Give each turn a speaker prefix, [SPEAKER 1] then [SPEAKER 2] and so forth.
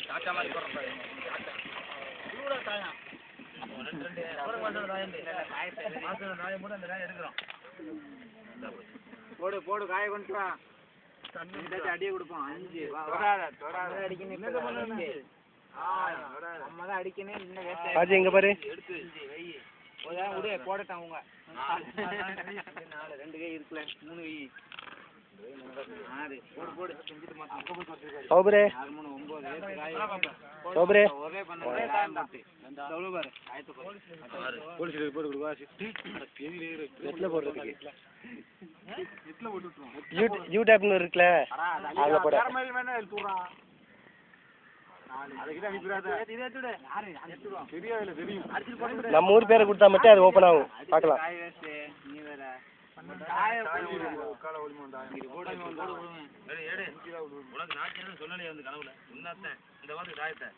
[SPEAKER 1] Tata மாதிரி போடுறப்ப தாயம் ரெண்டு தாயம் போட்டு அந்த காயை எடுக்கிறோம். போடு போடு காயை கொண்டு வா. அடியே கொடுப்போம். 5 அடிக்கணும். நம்ம தான் அடிக்கணும். இன்னும் எங்க பாரு எடுத்து வை போடட்டான் அவங்க 4 2 கை இருக்குல்ல 3 கை 6 போடு போடு செஞ்சுட்டு மாத்த சோபரே 6 3 9 சோபரே ஒரே பண்ண ஒரே டைம் போட்டு எவ்வளவு பாரு ஆயத்து போடு போடு போடு வாசி நெட்ல போடுறதுக்கு நெட்ல போட்டுறோம் யூ டாப்னு இருக்குல அங்க போடு வேற மாதிரி வேணா எடுத்துறா நம்ம ஊர் பேரை கொடுத்தா மட்டும் அது ஓபன் ஆகும். பார்க்கலாம். உனக்கு நான் சொல்லலையே வந்து கனவுல இந்த மாதிரி தாயத்தை